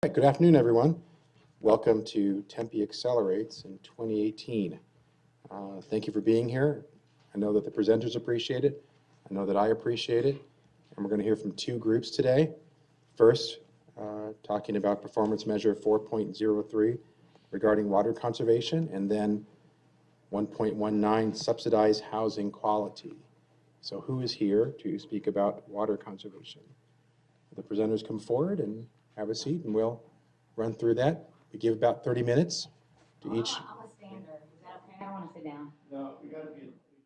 Right, good afternoon, everyone. Welcome to Tempe Accelerates in 2018. Thank you for being here. I know that the presenters appreciate it. I know that I appreciate it. And we're going to hear from two groups today. First, talking about performance measure 4.03 regarding water conservation, and then 1.19 subsidized housing quality. So who is here to speak about water conservation? The presenters come forward and have a seat, and we'll run through that. We give about 30 minutes to each. I'm a stander. Is that okay? I don't want to sit down. No, you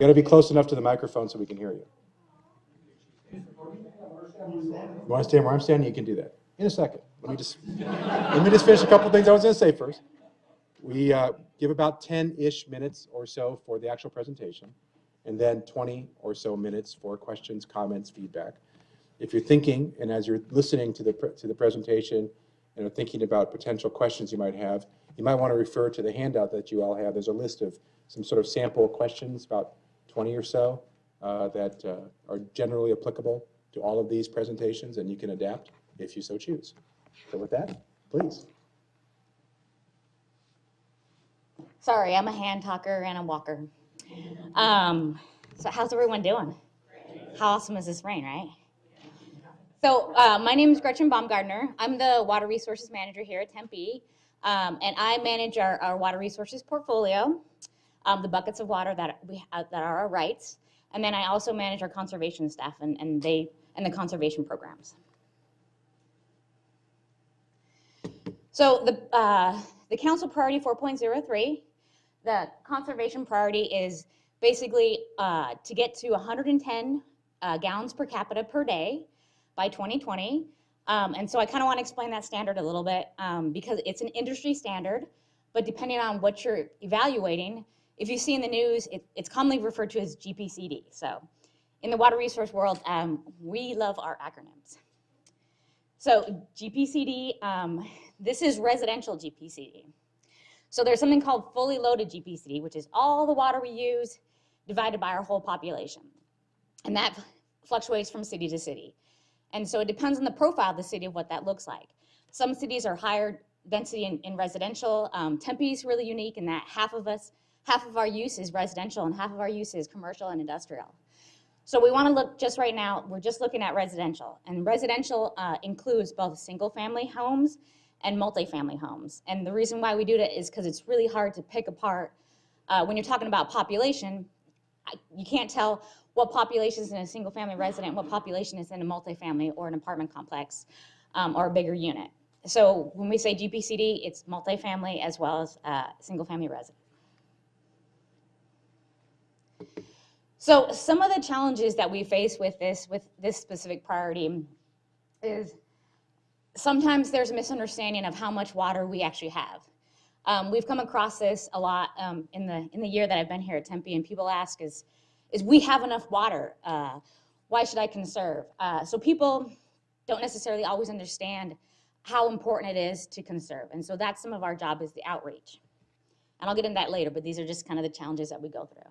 gotta be close enough to the microphone so we can hear you. You want to stand where I'm standing? You can do that in a second. Let me just finish a couple things I was going to say first. We give about 10-ish minutes or so for the actual presentation, and then 20 or so minutes for questions, comments, feedback. If you're thinking, and as you're listening to the presentation and are thinking about potential questions you might have, you might want to refer to the handout that you all have. There's a list of some sort of sample questions, about 20 or so, that are generally applicable to all of these presentations, and you can adapt if you so choose. So with that, please. Sorry, I'm a hand talker and a walker. So how's everyone doing? How awesome is this rain, right? So my name is Gretchen Baumgartner. I'm the Water Resources Manager here at Tempe, and I manage our water resources portfolio, the buckets of water that are our rights, and then I also manage our conservation staff and the conservation programs. So the council priority 4.03, the conservation priority is basically to get to 110 gallons per capita per day by 2020. And so I kind of want to explain that standard a little bit because it's an industry standard, but depending on what you're evaluating, if you see in the news, it's commonly referred to as GPCD. So in the water resource world, we love our acronyms. So GPCD, this is residential GPCD. So there's something called fully loaded GPCD, which is all the water we use divided by our whole population. And that fluctuates from city to city. And so it depends on the profile of the city of what that looks like. Some cities are higher density in residential. Tempe is really unique in that half of our use is residential and half of our use is commercial and industrial. So we want to look just right now, we're just looking at residential. And residential includes both single family homes and multifamily homes. And the reason why we do that is because it's really hard to pick apart. When you're talking about population, you can't tell what population is in a single family resident, what population is in a multifamily or an apartment complex or a bigger unit. So when we say GPCD, it's multifamily as well as single family resident. So some of the challenges that we face with this specific priority is sometimes there's a misunderstanding of how much water we actually have. We've come across this a lot in the year that I've been here at Tempe, and people ask is we have enough water? Why should I conserve? So people don't necessarily always understand how important it is to conserve, and so that's some of our job is the outreach. And I'll get into that later, but these are just kind of the challenges that we go through.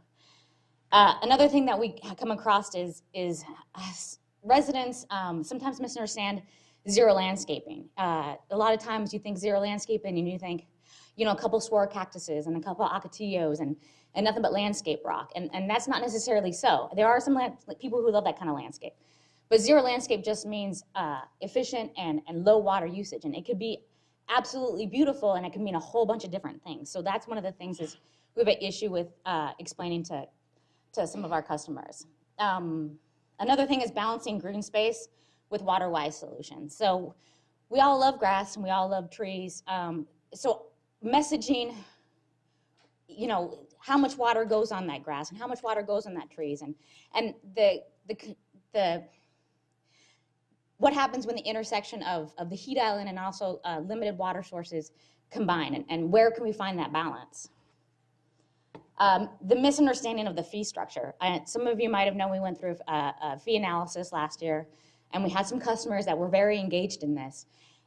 Another thing that we come across is residents sometimes misunderstand zero landscaping. A lot of times you think zero landscaping and you think, a couple swore cactuses and a couple ocotillos and nothing but landscape rock. And that's not necessarily so. There are some people who love that kind of landscape. But zero landscape just means efficient and low water usage. And it could be absolutely beautiful and it can mean a whole bunch of different things. So that's one of the things is we have an issue with explaining to some of our customers. Another thing is balancing green space with water-wise solutions. So we all love grass and we all love trees. So messaging, how much water goes on that grass and how much water goes on that trees and the what happens when the intersection of the heat island and also limited water sources combine and where can we find that balance? The misunderstanding of the fee structure. Some of you might have known we went through a fee analysis last year, and we had some customers that were very engaged in this.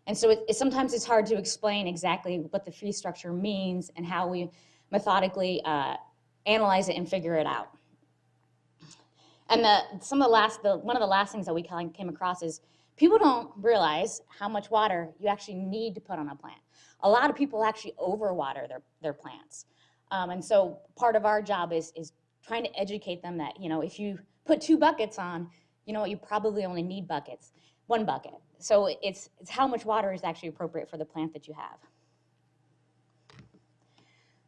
And so sometimes it's hard to explain exactly what the fee structure means and how we methodically analyze it and figure it out. And one of the last things that we came across is People don't realize how much water you actually need to put on a plant. A lot of people actually overwater their plants. And so part of our job is trying to educate them that, if you put 2 buckets on, you probably only need 1 bucket. So it's how much water is actually appropriate for the plant that you have.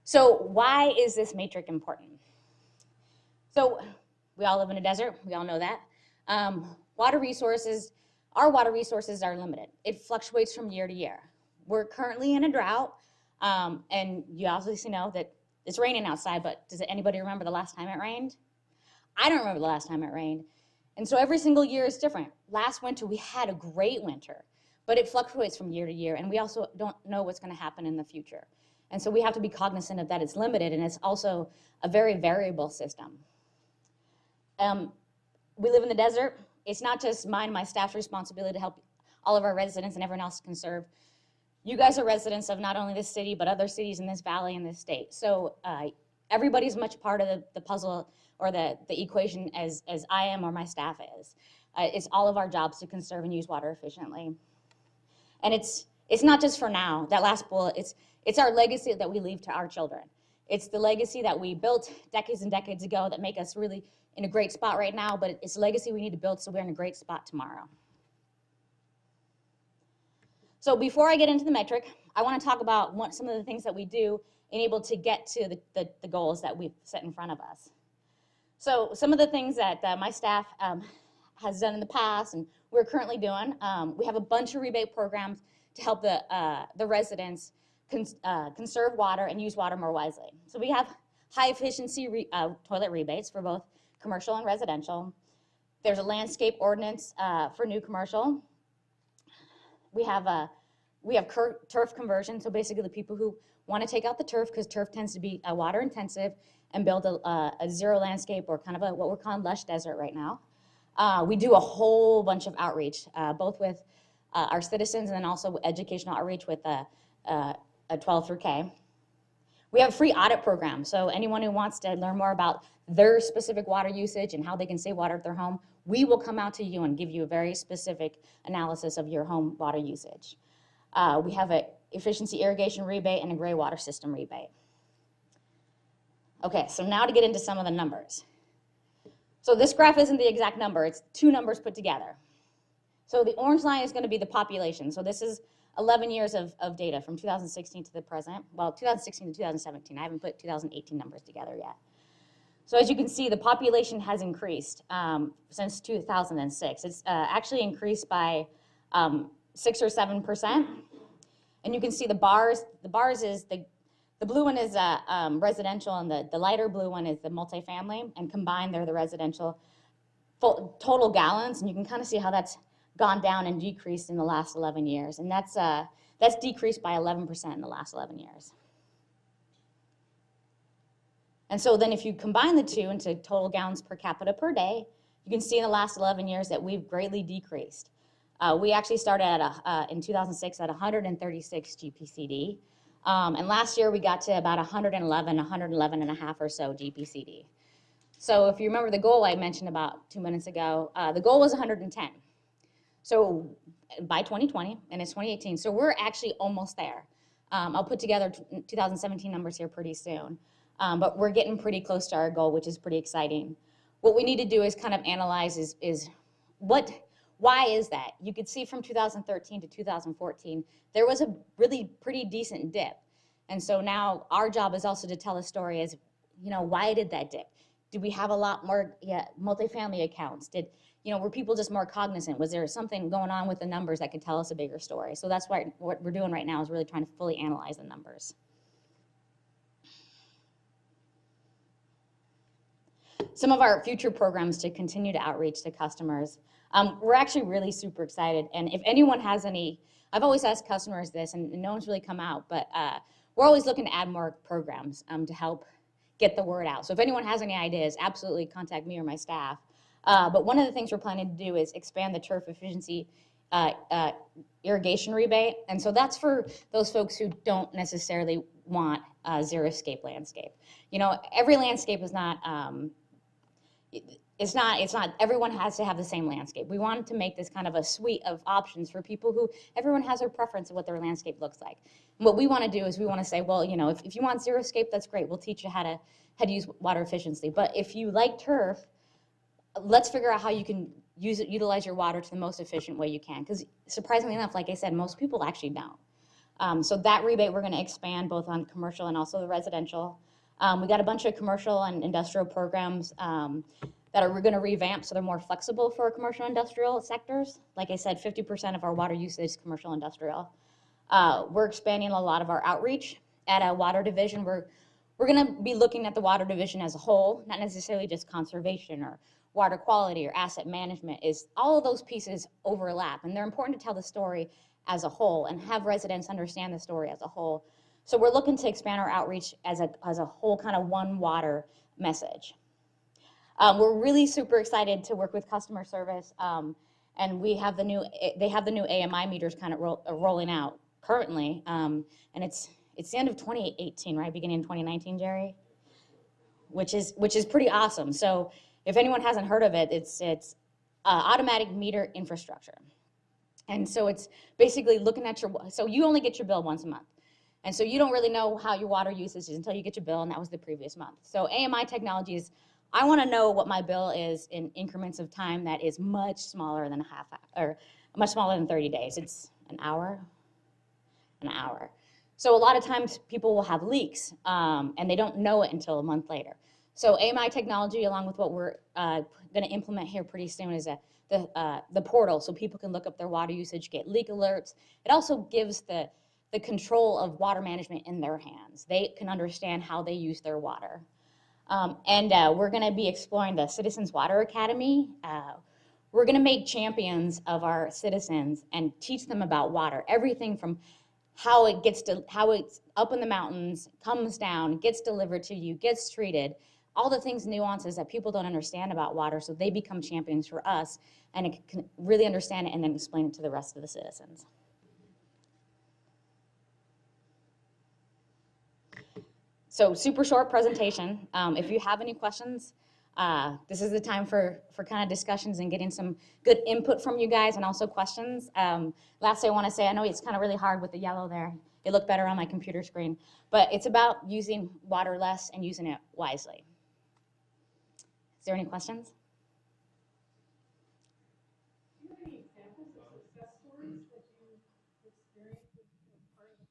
So why is this matrix important? So we all live in a desert. We all know that. Our water resources are limited. It fluctuates from year to year. We're currently in a drought, and you obviously know that it's raining outside, but does anybody remember the last time it rained? I don't remember the last time it rained. And so every single year is different. Last winter, we had a great winter, but it fluctuates from year to year, and we also don't know what's going to happen in the future. And so we have to be cognizant of that. It's limited, and it's also a very variable system. We live in the desert. It's not just mine and my staff's responsibility to help all of our residents and everyone else conserve. You guys are residents of not only this city, but other cities in this valley and this state. So everybody's much part of the puzzle or the equation as I am or my staff is. It's all of our jobs to conserve and use water efficiently. And it's not just for now. That last bullet, it's our legacy that we leave to our children. It's the legacy that we built decades and decades ago that make us really in a great spot right now, but it's a legacy we need to build so we're in a great spot tomorrow. So before I get into the metric, I want to talk about some of the things that we do and able to get to the goals that we've set in front of us. So some of the things that my staff has done in the past and we're currently doing, we have a bunch of rebate programs to help the residents conserve water and use water more wisely. So we have high efficiency toilet rebates for both commercial and residential. There's a landscape ordinance for new commercial. We have turf conversion, so basically the people who want to take out the turf, because turf tends to be water intensive, and build a zero landscape or kind of what we're calling lush desert right now. We do a whole bunch of outreach, both with our citizens and then also educational outreach with a 12 through K. We have a free audit program, so anyone who wants to learn more about their specific water usage and how they can save water at their home, we will come out to you and give you a very specific analysis of your home water usage. We have an efficiency irrigation rebate and a gray water system rebate. Okay, so now to get into some of the numbers. So this graph isn't the exact number, it's 2 numbers put together. So the orange line is going to be the population. So this is 11 years of data from 2016 to the present. Well, 2016 to 2017. I haven't put 2018 numbers together yet. So as you can see, the population has increased since 2006. It's actually increased by 6 or 7%. And you can see the bars is the blue one is residential, and the lighter blue one is the multifamily, and combined they're the residential total gallons, and you can kind of see how that's gone down and decreased in the last 11 years, and that's decreased by 11% in the last 11 years. And so then if you combine the two into total gallons per capita per day, you can see in the last 11 years that we've greatly decreased. We actually started in 2006 at 136 GPCD. And last year we got to about 111 and a half or so GPCD. So if you remember the goal I mentioned about 2 minutes ago, the goal was 110. So by 2020, and it's 2018, so we're actually almost there. I'll put together 2017 numbers here pretty soon. But we're getting pretty close to our goal, which is pretty exciting. What we need to do is kind of analyze why is that? You could see from 2013 to 2014, there was a really pretty decent dip. And so now our job is also to tell a story as, why did that dip? Did we have a lot more multifamily accounts? Were people just more cognizant? Was there something going on with the numbers that could tell us a bigger story? So that's why what we're doing right now is really trying to fully analyze the numbers. Some of our future programs to continue to outreach to customers. We're actually really super excited, and if anyone has any, I've always asked customers this, and no one's really come out, but we're always looking to add more programs to help get the word out. So if anyone has any ideas, absolutely contact me or my staff. But one of the things we're planning to do is expand the turf efficiency irrigation rebate, and so that's for those folks who don't necessarily want a zero-scape landscape. Every landscape is not it's not, everyone has to have the same landscape. We wanted to make this kind of a suite of options for people who, everyone has their preference of what their landscape looks like. And what we want to do is we want to say, well, you know, if you want xeriscape, that's great. We'll teach you how to use water efficiently. But if you like turf, let's figure out how you can utilize your water to the most efficient way you can. Because surprisingly enough, like I said, most people actually don't. So that rebate we're going to expand both on commercial and also the residential. We got a bunch of commercial and industrial programs that we're going to revamp so they're more flexible for commercial industrial sectors. Like I said, 50% of our water usage is commercial industrial. We're expanding a lot of our outreach at a water division. We're going to be looking at the water division as a whole, not necessarily just conservation or water quality or asset management. Is all of those pieces overlap, and they're important to tell the story as a whole and have residents understand the story as a whole. So we're looking to expand our outreach as a whole kind of one water message. We're really super excited to work with customer service, and they have the new AMI meters kind of rolling out currently, and it's the end of 2018, right? Beginning in 2019, Jerry, which is pretty awesome. So if anyone hasn't heard of it, it's automatic meter infrastructure. And so it's basically looking at so you only get your bill once a month. And so you don't really know how your water usage is until you get your bill, and that was the previous month. So AMI technology is, I want to know what my bill is in increments of time that is much smaller than or much smaller than 30 days. It's an hour. So a lot of times people will have leaks, and they don't know it until a month later. So AMI technology, along with what we're going to implement here pretty soon, is the portal, so people can look up their water usage, get leak alerts. It also gives the control of water management in their hands. They can understand how they use their water. We're going to be exploring the Citizens Water Academy. We're going to make champions of our citizens and teach them about water. Everything from how it's up in the mountains, comes down, gets delivered to you, gets treated, all the things, nuances that people don't understand about water, so they become champions for us and can really understand it and then explain it to the rest of the citizens. So super short presentation. If you have any questions, this is the time for kind of discussions and getting some good input from you guys and also questions. Lastly, I want to say, I know it's kind of really hard with the yellow there. It looked better on my computer screen, but it's about using water less and using it wisely. Is there any questions? Do you have any examples of success stories that you experienced as part of the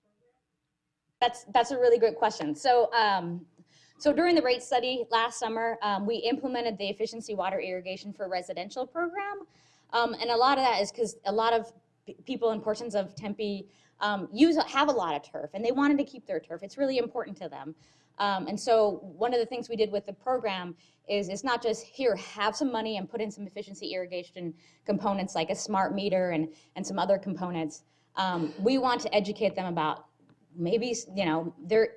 program? That's a really great question. So, so during the rate study last summer, we implemented the efficiency water irrigation for residential program. And a lot of that is because a lot of people in portions of Tempe have a lot of turf, and they wanted to keep their turf. It's really important to them. And so one of the things we did with the program is it's not just here, have some money and put in some efficiency irrigation components like a smart meter and some other components. We want to educate them about maybe, you know, their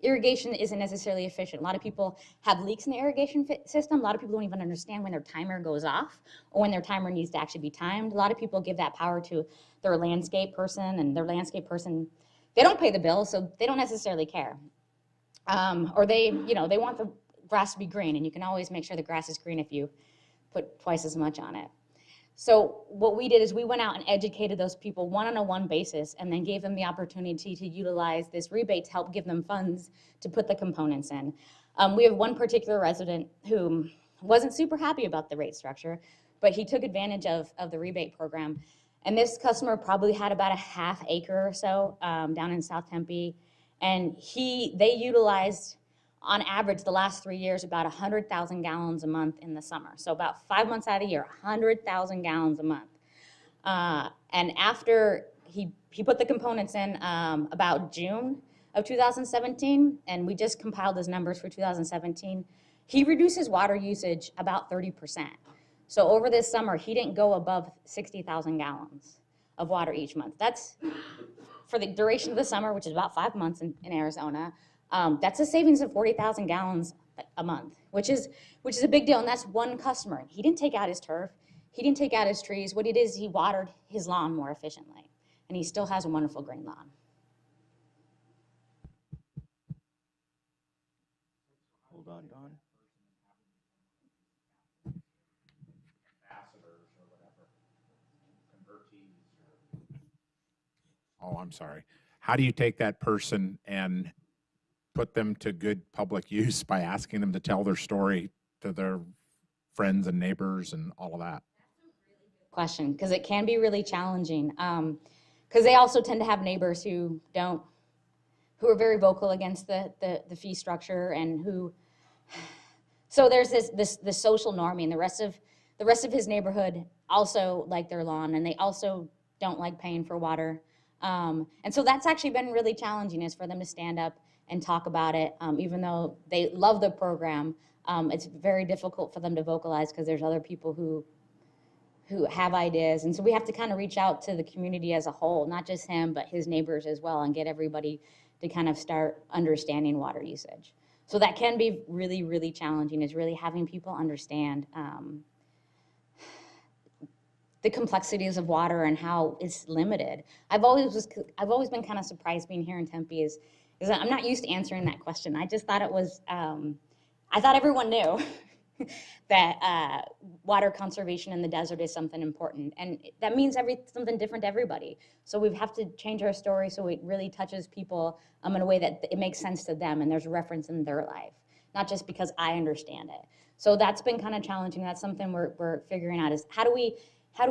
irrigation isn't necessarily efficient. A lot of people have leaks in the irrigation system. A lot of people don't even understand when their timer goes off or when their timer needs to actually be timed. A lot of people give that power to their landscape person, and their landscape person, they don't pay the bill, so they don't necessarily care. Or they, you know, they want the grass to be green, and you can always make sure the grass is green if you put twice as much on it. So what we did is we went out and educated those people one-on-one basis and then gave them the opportunity to utilize this rebate to help give them funds to put the components in. We have one particular resident who wasn't super happy about the rate structure, but he took advantage of the rebate program. And this customer probably had about a ½ acre or so down in South Tempe. And they utilized, on average, the last 3 years, about 100,000 gallons a month in the summer. So about 5 months out of the year, 100,000 gallons a month. And after he put the components in about June of 2017, and we just compiled his numbers for 2017, he reduced his water usage about 30%. So over this summer, he didn't go above 60,000 gallons of water each month. That's for the duration of the summer, which is about 5 months in Arizona. That's a savings of 40,000 gallons a month, which is a big deal, and that's one customer. He didn't take out his turf. He didn't take out his trees. What he did is he watered his lawn more efficiently, and he still has a wonderful green lawn. Hold on, Don. Oh, I'm sorry. How do you take that person and put them to good public use by asking them to tell their story to their friends and neighbors and all of that? Question, because it can be really challenging. Because they also tend to have neighbors who are very vocal against the fee structure, and so there's this social norming. The rest of his neighborhood also like their lawn, and they also don't like paying for water. And so that's actually been really challenging, is for them to stand up and talk about it. Even though they love the program, it's very difficult for them to vocalize because there's other people who have ideas. And so we have to kind of reach out to the community as a whole, not just him, but his neighbors as well, and get everybody to kind of start understanding water usage. So that can be really, really challenging, is really having people understand the complexities of water and how it's limited. I've always been kind of surprised being here in Tempe is that I'm not used to answering that question. I just thought it was, I thought everyone knew that water conservation in the desert is something important. And that means something different to everybody. So we have to change our story so it really touches people in a way that it makes sense to them and there's a reference in their life, not just because I understand it. So that's been kind of challenging. That's something we're figuring out, is how do we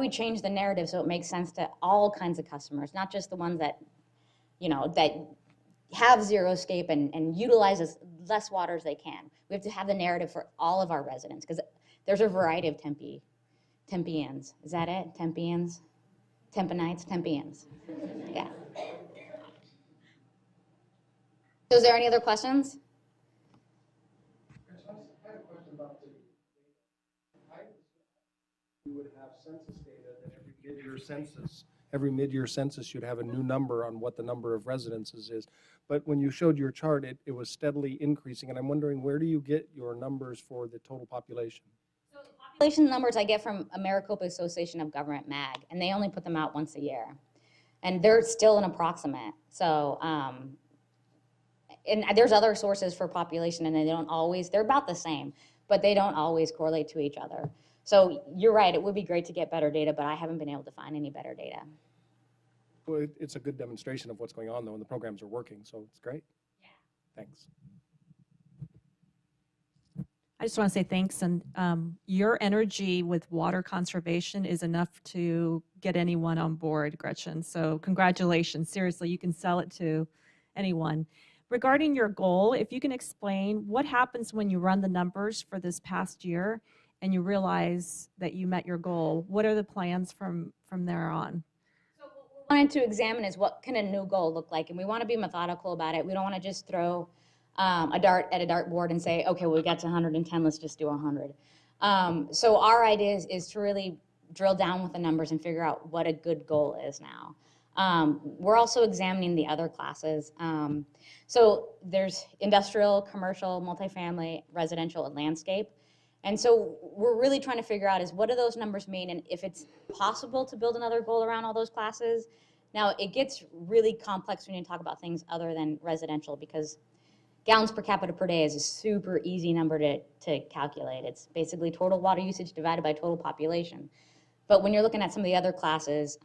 change the narrative so it makes sense to all kinds of customers, not just the ones that, that have xeriscape and utilize as less water as they can. We have to have the narrative for all of our residents, because there's a variety of Tempeans. Is that it? Tempeans? Tempenites? Tempeans. Yeah. So is there any other questions? I had a question about the data. You would have census data that every mid-year census should have a new number on what the number of residences is. But when you showed your chart, it was steadily increasing, and I'm wondering, where do you get your numbers for the total population? So the population numbers I get from Maricopa Association of Government MAG, and they only put them out once a year. And they're still an approximate. So, and there's other sources for population, and they're about the same, but they don't always correlate to each other. So you're right, it would be great to get better data, but I haven't been able to find any better data. Well, it's a good demonstration of what's going on, though, and the programs are working, so it's great. Yeah. Thanks. I just want to say thanks, and your energy with water conservation is enough to get anyone on board, Gretchen. So congratulations. Seriously, you can sell it to anyone. Regarding your goal, if you can explain what happens when you run the numbers for this past year and you realize that you met your goal, what are the plans from there on? So what we wanted to examine is, what can a new goal look like? And we want to be methodical about it. We don't want to just throw a dart at a dartboard and say, okay, well, we got to 110, let's just do 100. So our idea is to really drill down with the numbers and figure out what a good goal is now. We're also examining the other classes. So there's industrial, commercial, multifamily, residential, and landscape. And so we're really trying to figure out is, what do those numbers mean, and if it's possible to build another goal around all those classes. Now, it gets really complex when you talk about things other than residential, because gallons per capita per day is a super easy number to calculate. It's basically total water usage divided by total population. But when you're looking at some of the other classes,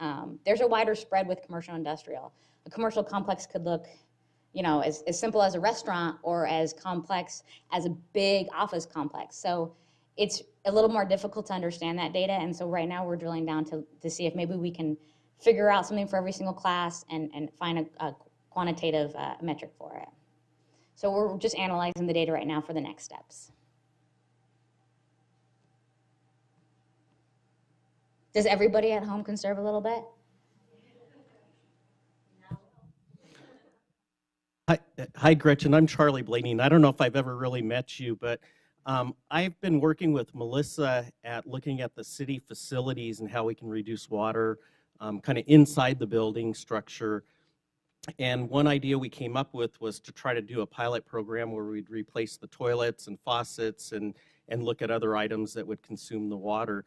there's a wider spread with commercial and industrial. A commercial complex could look, as simple as a restaurant, or as complex as a big office complex. So it's a little more difficult to understand that data. And so right now we're drilling down to see if maybe we can figure out something for every single class and find a quantitative metric for it. So we're just analyzing the data right now for the next steps. Does everybody at home conserve a little bit? Hi, Gretchen. I'm Charlie Blaney, and I don't know if I've ever really met you, but I've been working with Melissa at looking at the city facilities and how we can reduce water kind of inside the building structure. And one idea we came up with was to try to do a pilot program where we'd replace the toilets and faucets and look at other items that would consume the water.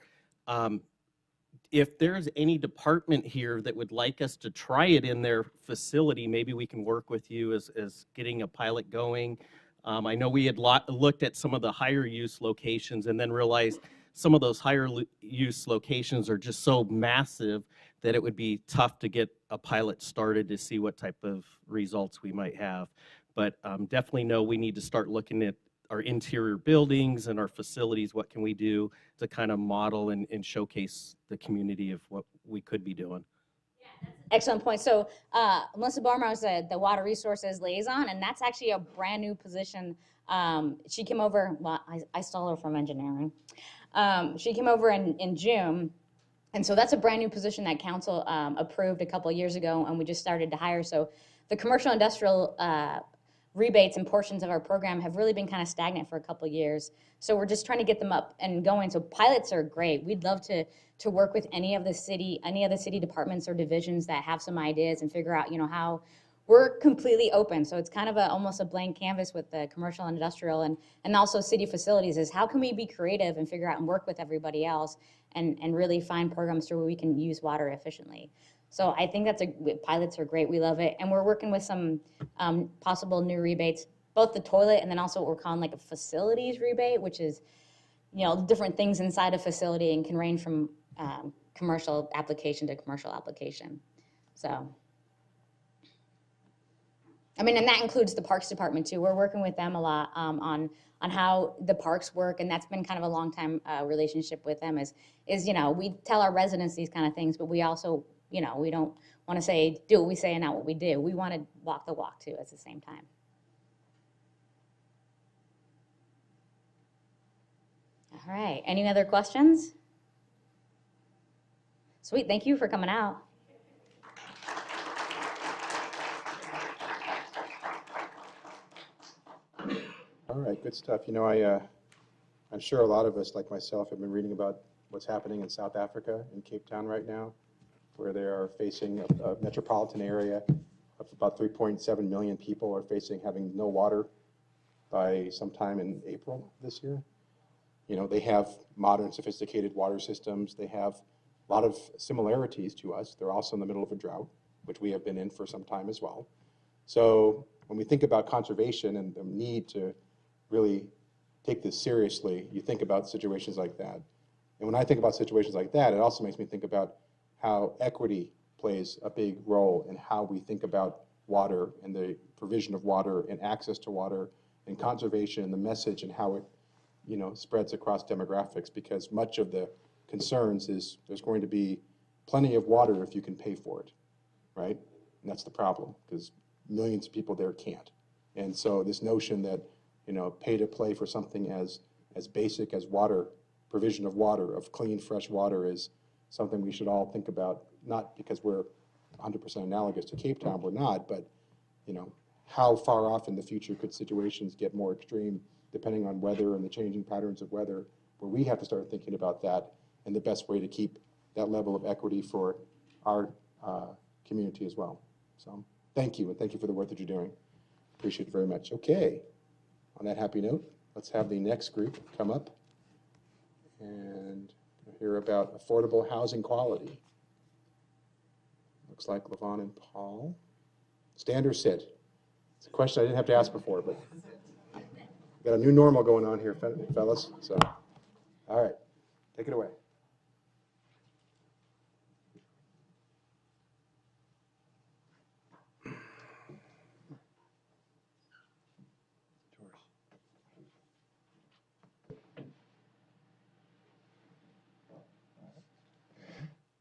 If there's any department here that would like us to try it in their facility, maybe we can work with you as getting a pilot going. I know we had looked at some of the higher use locations and then realized some of those higher use locations are just so massive that it would be tough to get a pilot started to see what type of results we might have. But definitely know we need to start looking at our interior buildings and our facilities. What can we do to kind of model and showcase the community of what we could be doing? Excellent point. So Melissa Barmer is the Water Resources Liaison, and that's actually a brand new position. She came over, well, I stole her from engineering. She came over in June, and so that's a brand new position that council approved a couple of years ago, and we just started to hire. So the commercial industrial rebates and portions of our program have really been kind of stagnant for a couple of years. So we're just trying to get them up and going. So pilots are great. We'd love to work with any of the city departments or divisions that have some ideas and figure out, how we're completely open. So it's kind of almost a blank canvas with the commercial and industrial and also city facilities is how can we be creative and figure out and work with everybody else and really find programs where we can use water efficiently. So I think pilots are great. We love it. And we're working with some possible new rebates, both the toilet and then also what we're calling like a facilities rebate, which is, different things inside a facility and can range from commercial application to commercial application. So, and that includes the Parks Department too. We're working with them a lot on how the parks work, and that's been kind of a long time relationship with them is we tell our residents these kind of things, but we also, we don't want to say, do what we say and not what we do. We want to walk the walk too at the same time. All right, any other questions? Sweet, thank you for coming out. All right, good stuff. I'm sure a lot of us, like myself, have been reading about what's happening in South Africa, in Cape Town right now, where they are facing a metropolitan area of about 3.7 million people are facing having no water by sometime in April this year. They have modern, sophisticated water systems. They have a lot of similarities to us. They're also in the middle of a drought, which we have been in for some time as well. So when we think about conservation and the need to really take this seriously, you think about situations like that. And when I think about situations like that, it also makes me think about how equity plays a big role in how we think about water and the provision of water and access to water and conservation and the message and how it spreads across demographics, because much of the concerns is there's going to be plenty of water if you can pay for it, right? And that's the problem, because millions of people there can't. And so this notion that, pay to play for something as basic as water, provision of water, of clean, fresh water is something we should all think about, not because we're 100% analogous to Cape Town, we're not, but, how far off in the future could situations get more extreme depending on weather and the changing patterns of weather, where we have to start thinking about that and the best way to keep that level of equity for our community as well. So thank you, and thank you for the work that you're doing. Appreciate it very much. Okay, on that happy note, let's have the next group come up and hear about affordable housing quality. Looks like Levon and Paul. Stand or sit? It's a question I didn't have to ask before, but got a new normal going on here, fellas. So, all right, take it away.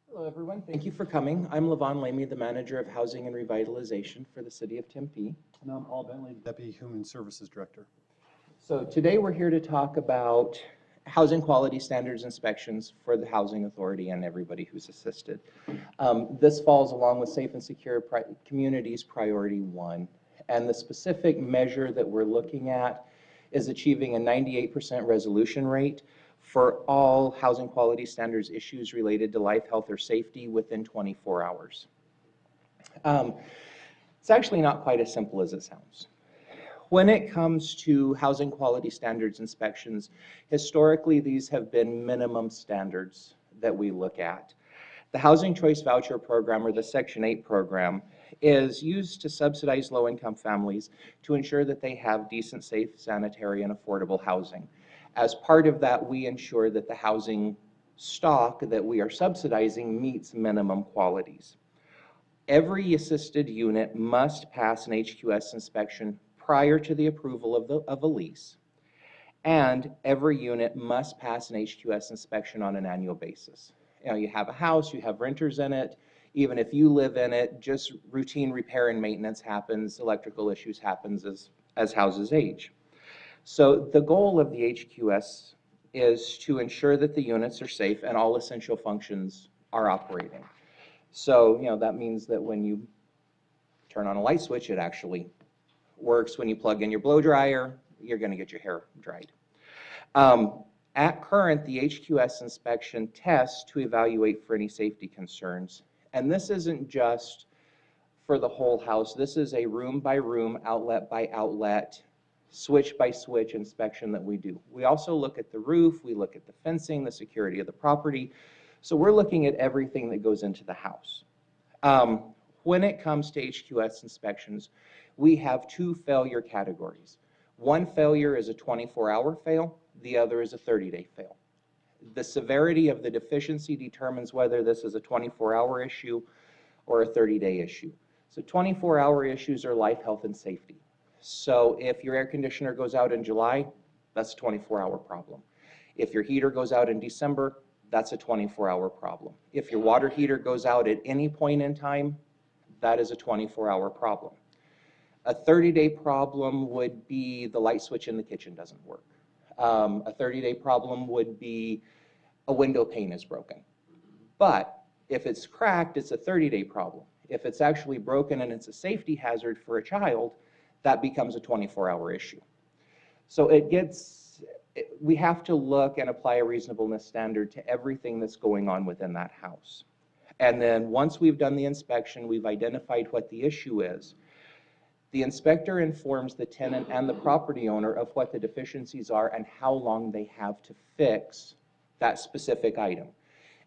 Hello, everyone. Thank you for coming. I'm Levon Lamy, the Manager of Housing and Revitalization for the City of Tempe. And I'm Paul Bentley, Deputy Human Services Director. So today we're here to talk about housing quality standards inspections for the Housing Authority and everybody who's assisted. This falls along with Safe and Secure Communities Priority 1. And the specific measure that we're looking at is achieving a 98% resolution rate for all housing quality standards issues related to life, health, or safety within 24 hours. It's actually not quite as simple as it sounds. When it comes to housing quality standards inspections, historically these have been minimum standards that we look at. The Housing Choice Voucher Program, or the Section 8 program, is used to subsidize low-income families to ensure that they have decent, safe, sanitary, and affordable housing. As part of that, we ensure that the housing stock that we are subsidizing meets minimum qualities. Every assisted unit must pass an HQS inspection prior to the approval of a lease, and every unit must pass an HQS inspection on an annual basis. You know, you have a house, you have renters in it, even if you live in it, just routine repair and maintenance happens, electrical issues happens as houses age. So the goal of the HQS is to ensure that the units are safe and all essential functions are operating. So, you know, that means that when you turn on a light switch, it actually works. When you plug in your blow dryer, you're going to get your hair dried. At current, the HQS inspection tests to evaluate for any safety concerns. And this isn't just for the whole house. This is a room by room, outlet by outlet, switch by switch inspection that we do. We also look at the roof, we look at the fencing, the security of the property. So we're looking at everything that goes into the house. When it comes to HQS inspections, we have two failure categories. One failure is a 24-hour fail, the other is a 30-day fail. The severity of the deficiency determines whether this is a 24-hour issue or a 30-day issue. So 24-hour issues are life, health, and safety. So if your air conditioner goes out in July, that's a 24-hour problem. If your heater goes out in December, that's a 24-hour problem. If your water heater goes out at any point in time, that is a 24-hour problem. A 30-day problem would be the light switch in the kitchen doesn't work. A 30-day problem would be a window pane is broken. But if it's cracked, it's a 30-day problem. If it's actually broken and it's a safety hazard for a child, that becomes a 24-hour issue. So we have to look and apply a reasonableness standard to everything that's going on within that house. And then once we've done the inspection, we've identified what the issue is. The inspector informs the tenant and the property owner of what the deficiencies are and how long they have to fix that specific item.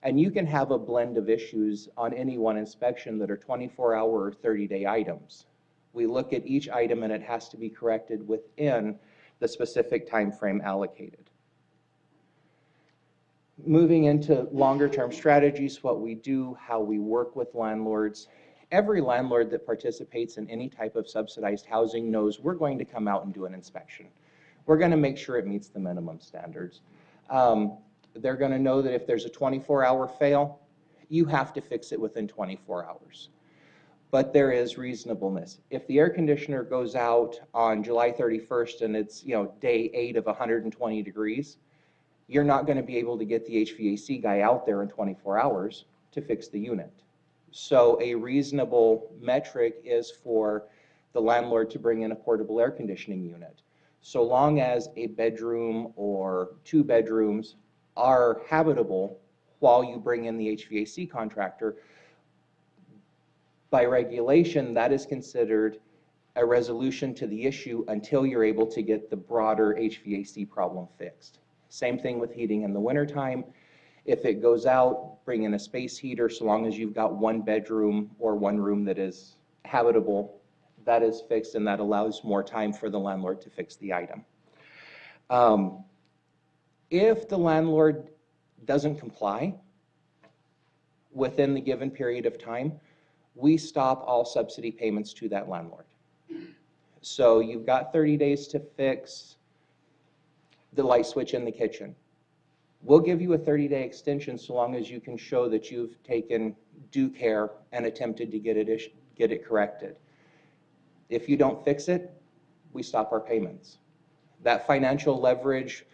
And you can have a blend of issues on any one inspection that are 24-hour or 30-day items. We look at each item and it has to be corrected within the specific time frame allocated. Moving into longer-term strategies, what we do, how we work with landlords. Every landlord that participates in any type of subsidized housing knows we're going to come out and do an inspection. We're going to make sure it meets the minimum standards. They're going to know that if there's a 24-hour fail, you have to fix it within 24 hours. But there is reasonableness. If the air conditioner goes out on July 31st and it's, you know, day 8 of 120 degrees, you're not going to be able to get the HVAC guy out there in 24 hours to fix the unit. So a reasonable metric is for the landlord to bring in a portable air conditioning unit. So long as a bedroom or 2 bedrooms are habitable while you bring in the HVAC contractor, by regulation, that is considered a resolution to the issue until you're able to get the broader HVAC problem fixed. Same thing with heating in the wintertime. If it goes out, bring in a space heater, so long as you've got 1 bedroom or 1 room that is habitable, that is fixed, and that allows more time for the landlord to fix the item. If the landlord doesn't comply within the given period of time, we stop all subsidy payments to that landlord. So you've got 30 days to fix the light switch in the kitchen. We'll give you a 30-day extension so long as you can show that you've taken due care and attempted to get it corrected. If you don't fix it, we stop our payments. That financial leverage,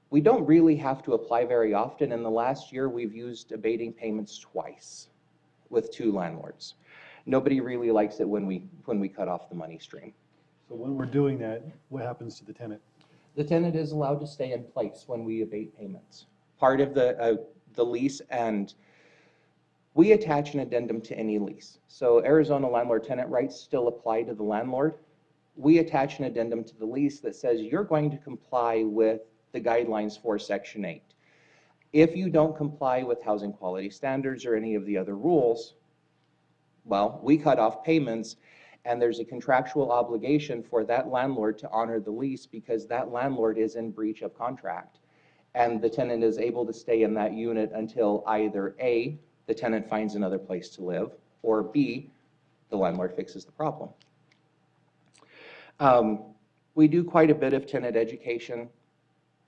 we don't really have to apply very often. In the last year, we've used abating payments twice with 2 landlords. Nobody really likes it when we cut off the money stream. So when we're doing that, what happens to the tenant? The tenant is allowed to stay in place when we abate payments. Part of the lease, and we attach an addendum to any lease. So Arizona landlord-tenant rights still apply to the landlord. We attach an addendum to the lease that says you're going to comply with the guidelines for Section 8. If you don't comply with housing quality standards or any of the other rules, well, we cut off payments, and there's a contractual obligation for that landlord to honor the lease because that landlord is in breach of contract. and the tenant is able to stay in that unit until either A, the tenant finds another place to live, or B, the landlord fixes the problem. We do quite a bit of tenant education.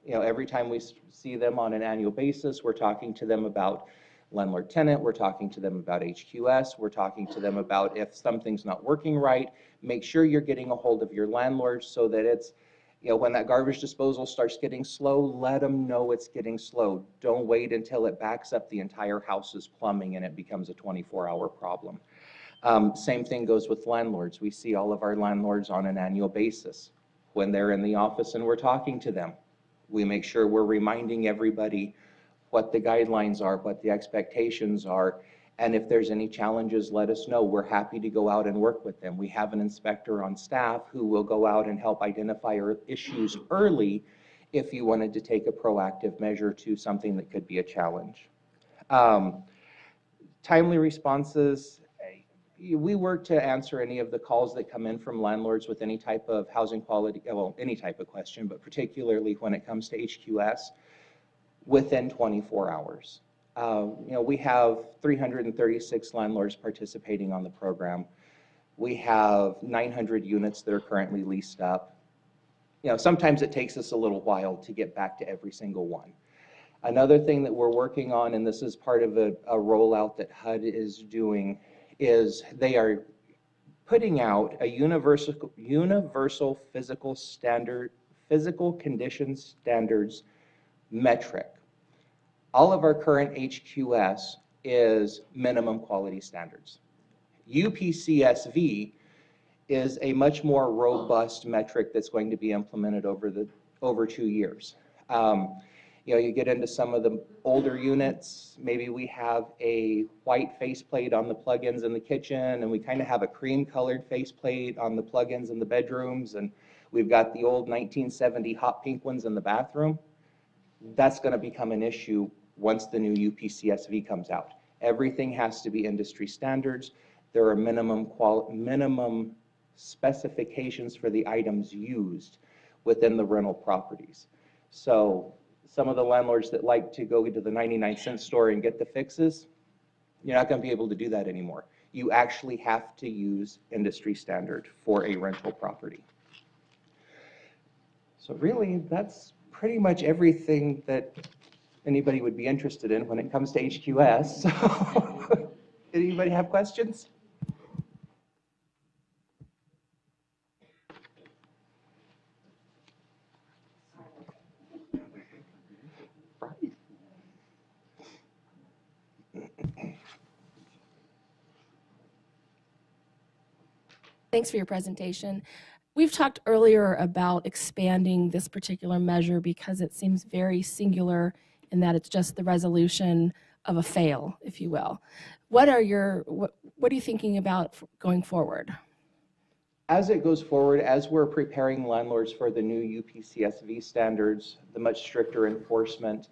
You know, every time we see them on an annual basis, we're talking to them about landlord tenant, we're talking to them about HQS, we're talking to them about if something's not working right, make sure you're getting a hold of your landlord so that it's, you know, when that garbage disposal starts getting slow, let them know it's getting slow. Don't wait until it backs up the entire house's plumbing and it becomes a 24-hour problem. Same thing goes with landlords. We see all of our landlords on an annual basis. When they're in the office and we're talking to them, we make sure we're reminding everybody what the guidelines are, what the expectations are, and if there's any challenges, let us know. We're happy to go out and work with them. We have an inspector on staff who will go out and help identify issues early if you wanted to take a proactive measure to something that could be a challenge. Timely responses. We work to answer any of the calls that come in from landlords with any type of housing quality, well, any type of question, but particularly when it comes to HQS, within 24 hours. You know, we have 336 landlords participating on the program. We have 900 units that are currently leased up. You know, sometimes it takes us a little while to get back to every single one. Another thing that we're working on, and this is part of a rollout that HUD is doing, is they are putting out a universal physical condition standards metric. All of our current HQS is minimum quality standards. UPCSV is a much more robust metric that's going to be implemented over 2 years. You know, you get into some of the older units, maybe we have a white faceplate on the plugins in the kitchen, and we kind of have a cream colored faceplate on the plugins in the bedrooms, and we've got the old 1970 hot pink ones in the bathroom. That's going to become an issue once the new UPCSV comes out. Everything has to be industry standards. There are minimum specifications for the items used within the rental properties. So some of the landlords that like to go to the 99-cent store and get the fixes, you're not going to be able to do that anymore. You actually have to use industry standard for a rental property. So really, that's pretty much everything that anybody would be interested in when it comes to HQS. So, anybody have questions? Thanks for your presentation. We've talked earlier about expanding this particular measure because it seems very singular in that it's just the resolution of a fail, if you will. What are you thinking about going forward? As it goes forward, as we're preparing landlords for the new UPCSV standards, the much stricter enforcement,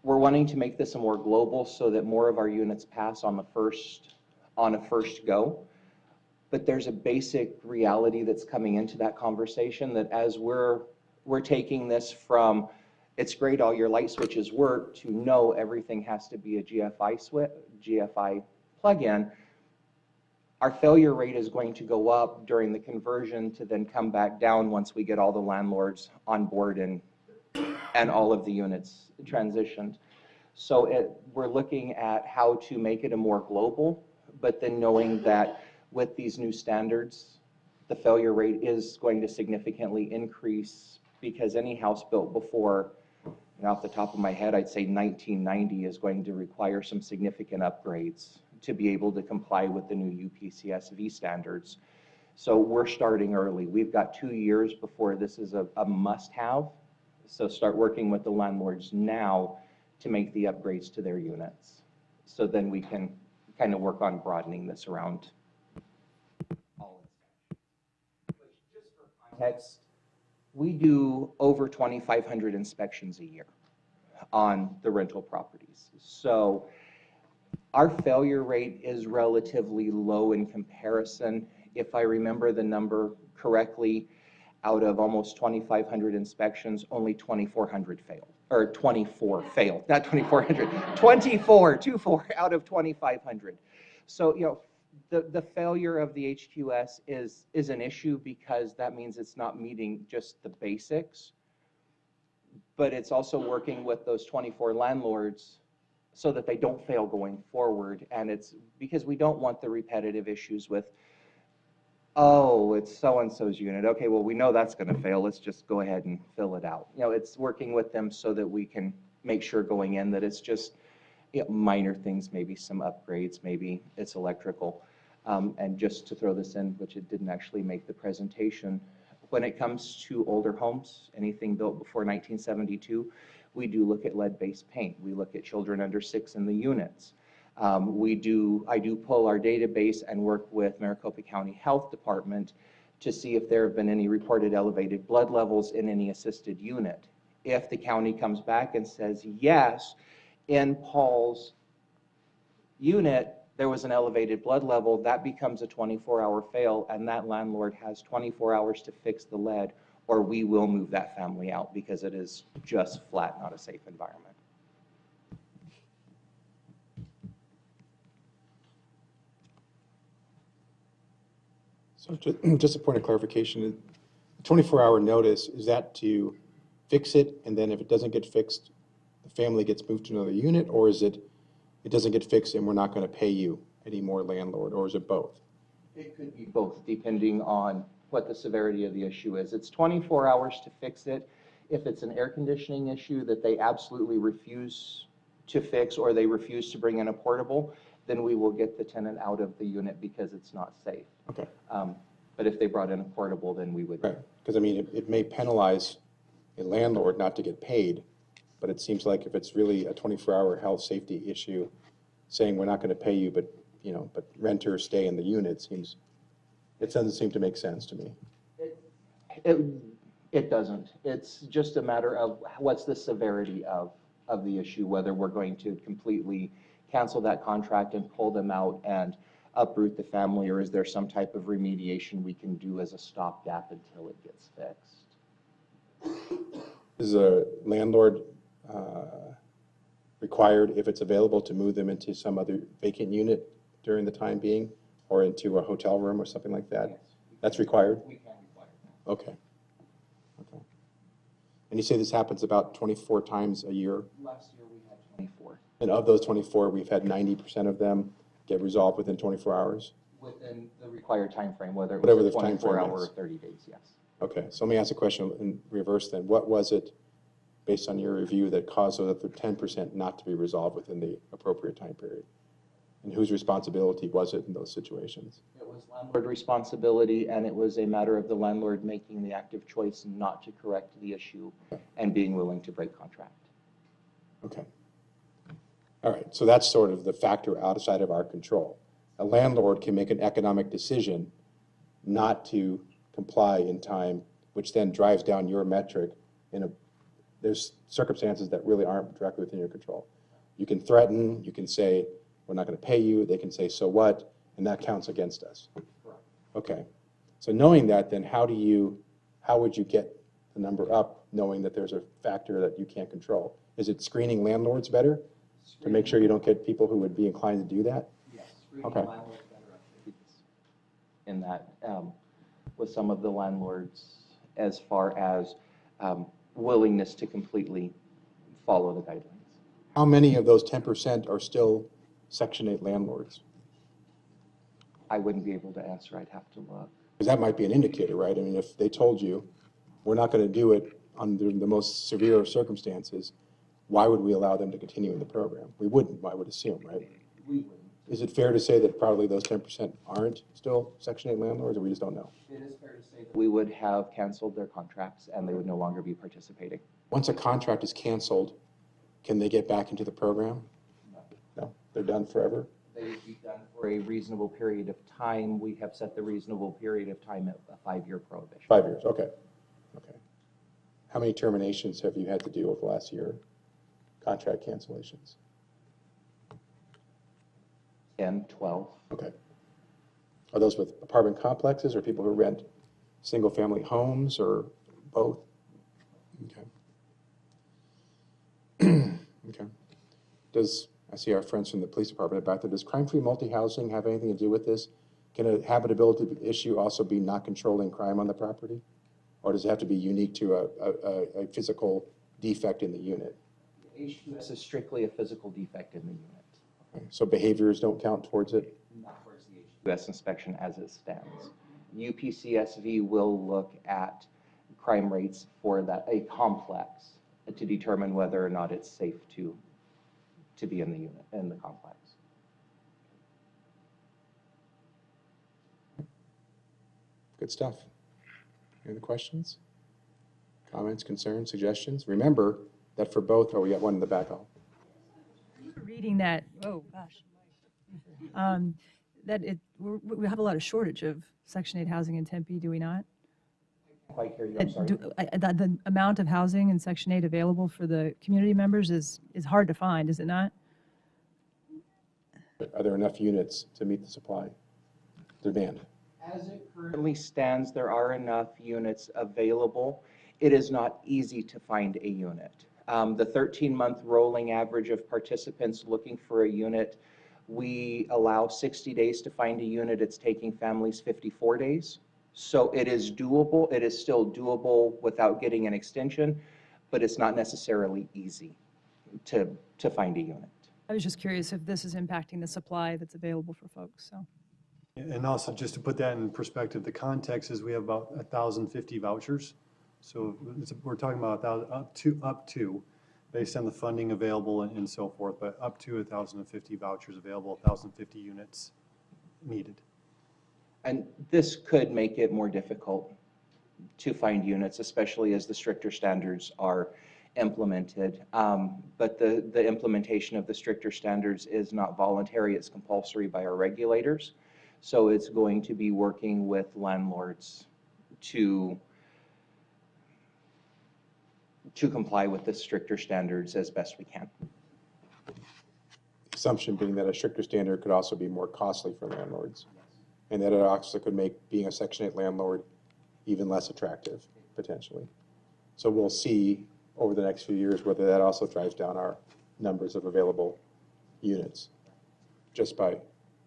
we're wanting to make this a more global so that more of our units pass on a first go. But there's a basic reality that's coming into that conversation that as we're taking this from it's great all your light switches work to no, everything has to be a GFI plug-in, our failure rate is going to go up during the conversion to then come back down once we get all the landlords on board and all of the units transitioned. So we're looking at how to make it a more global, but then knowing that with these new standards, the failure rate is going to significantly increase because any house built before, off the top of my head, I'd say 1990 is going to require some significant upgrades to be able to comply with the new UPCSV standards. So we're starting early. We've got 2 years before this is a must-have. So start working with the landlords now to make the upgrades to their units. So then we can kind of work on broadening this around all inspections. Just for context, we do over 2,500 inspections a year on the rental properties. So our failure rate is relatively low in comparison. If I remember the number correctly, Out of almost 2,500 inspections, only 2,400 failed, or 24 failed, not 2,400, 24 out of 2,500. So, the failure of the HQS is an issue because that means it's not meeting just the basics, but it's also working with those 24 landlords so that they don't fail going forward. And it's because we don't want the repetitive issues with, oh, it's so-and-so's unit. Okay, well, we know that's going to fail. Let's just go ahead and fill it out. It's working with them so that we can make sure going in that it's just minor things, maybe some upgrades, maybe it's electrical. And just to throw this in, which it didn't actually make the presentation, when it comes to older homes, anything built before 1972, we do look at lead-based paint. We look at children under 6 in the units. I do pull our database and work with Maricopa County Health Department to see if there have been any reported elevated blood levels in any assisted unit. If the county comes back and says, yes, in Paul's unit, there was an elevated blood level, that becomes a 24-hour fail, and that landlord has 24 hours to fix the lead, or we will move that family out because it is just flat not a safe environment. So just a point of clarification, 24-hour notice, is that to fix it, and then if it doesn't get fixed, the family gets moved to another unit, or is it doesn't get fixed and we're not going to pay you anymore, landlord, or is it both? It could be both, depending on what the severity of the issue is. It's 24 hours to fix it. If it's an air conditioning issue that they absolutely refuse to fix or they refuse to bring in a portable, then we will get the tenant out of the unit because it's not safe. Okay. But if they brought in a portable, then we would. Right, because I mean, it may penalize a landlord not to get paid, but it seems like if it's really a 24-hour health safety issue, saying we're not going to pay you, but renters stay in the unit it doesn't seem to make sense to me. It doesn't. It's just a matter of what's the severity of the issue, whether we're going to completely cancel that contract and pull them out and uproot the family, or is there some type of remediation we can do as a stopgap until it gets fixed? Is a landlord required, if it's available, to move them into some other vacant unit during the time being, or into a hotel room or something like that? Yes. That's required? We can require that. Okay. Okay. And you say this happens about 24 times a year? Last year we had 24. And of those 24, we've had 90% of them get resolved within 24 hours? Within the required time frame, whether it Whatever was the time 24 frame hour is. or 30 days, yes. Okay, so let me ask a question in reverse then. What was it, based on your review, that caused those other 10% not to be resolved within the appropriate time period? And whose responsibility was it in those situations? It was landlord responsibility, and it was a matter of the landlord making the active choice not to correct the issue and being willing to break contract. Okay. All right, so that's sort of the factor outside of our control. A landlord can make an economic decision not to comply in time, which then drives down your metric. There's circumstances that really aren't directly within your control. You can threaten, you can say, we're not going to pay you, they can say, so what, and that counts against us. Okay, so knowing that, then how would you get the number up, knowing that there's a factor that you can't control? Is it screening landlords better to make sure you don't get people who would be inclined to do that? Yes, screening Okay. landlords better in that, with some of the landlords as far as willingness to completely follow the guidelines. How many of those 10% are still Section 8 landlords? I wouldn't be able to answer. I'd have to look. Because that might be an indicator, right? I mean, if they told you, we're not going to do it under the most severe of circumstances, why would we allow them to continue in the program? We wouldn't, I would assume, right? We wouldn't. Is it fair to say that probably those 10% aren't still Section 8 landlords, or we just don't know? It is fair to say that we would have canceled their contracts and they would no longer be participating. Once a contract is canceled, can they get back into the program? No, they're done forever? They would be done for a reasonable period of time. We have set the reasonable period of time at a 5-year prohibition. 5 years, okay. Okay. How many terminations have you had to do over the last year? Contract cancellations? 10, 12. Okay. Are those with apartment complexes or people who rent single-family homes or both? Okay. Okay. I see our friends from the police department back there. Does crime-free multi-housing have anything to do with this? Can a habitability issue also be not controlling crime on the property? Or does it have to be unique to a physical defect in the unit? HQS is strictly a physical defect in the unit, Okay. So behaviors don't count towards it? not towards the HQS inspection as it stands. UPCSV will look at crime rates for a complex to determine whether or not it's safe to be in the unit, in the complex. Good stuff. Any other questions? Comments, concerns, suggestions? Remember that for both, we got one in the back hall. Reading that, oh gosh, we have a lot of shortage of Section 8 housing in Tempe, do we not? Quite hear you, I'm sorry. The amount of housing in Section 8 available for the community members is hard to find, is it not? Are there enough units to meet the supply demand? As it currently stands, there are enough units available. It is not easy to find a unit. The 13-month rolling average of participants looking for a unit, we allow 60 days to find a unit. It's taking families 54 days. So it is doable. It is still doable without getting an extension, but it's not necessarily easy to find a unit. I was just curious if this is impacting the supply that's available for folks, so. And also, just to put that in perspective, the context is we have about 1,050 vouchers. So we're talking about up to, based on the funding available and so forth, but up to 1,050 vouchers available, 1,050 units needed. And this could make it more difficult to find units, especially as the stricter standards are implemented. But the implementation of the stricter standards is not voluntary, it's compulsory by our regulators. So it's going to be working with landlords to comply with the stricter standards as best we can. Assumption being that a stricter standard could also be more costly for landlords, and that it also could make being a Section 8 landlord even less attractive, potentially. So we'll see over the next few years whether that also drives down our numbers of available units just by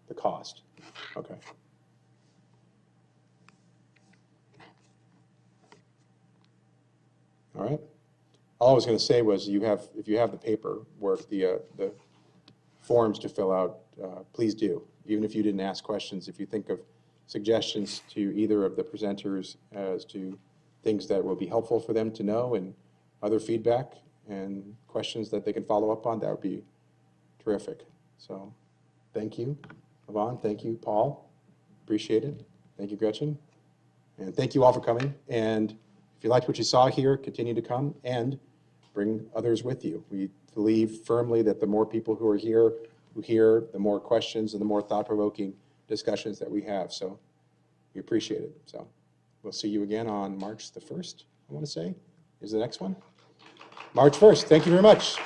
the cost. Okay. All right. All I was going to say was if you have the paperwork, the forms to fill out, please do. Even if you didn't ask questions, if you think of suggestions to either of the presenters as to things that will be helpful for them to know and other feedback and questions that they can follow up on, that would be terrific. So thank you, Yvonne. Thank you, Paul. Appreciate it. Thank you, Gretchen. And thank you all for coming. And if you liked what you saw here, continue to come and bring others with you. We believe firmly that the more people who are here, who hear, the more questions and the more thought-provoking discussions that we have. So we appreciate it. So we'll see you again on March the 1st, I want to say, is the next one. March 1st. Thank you very much.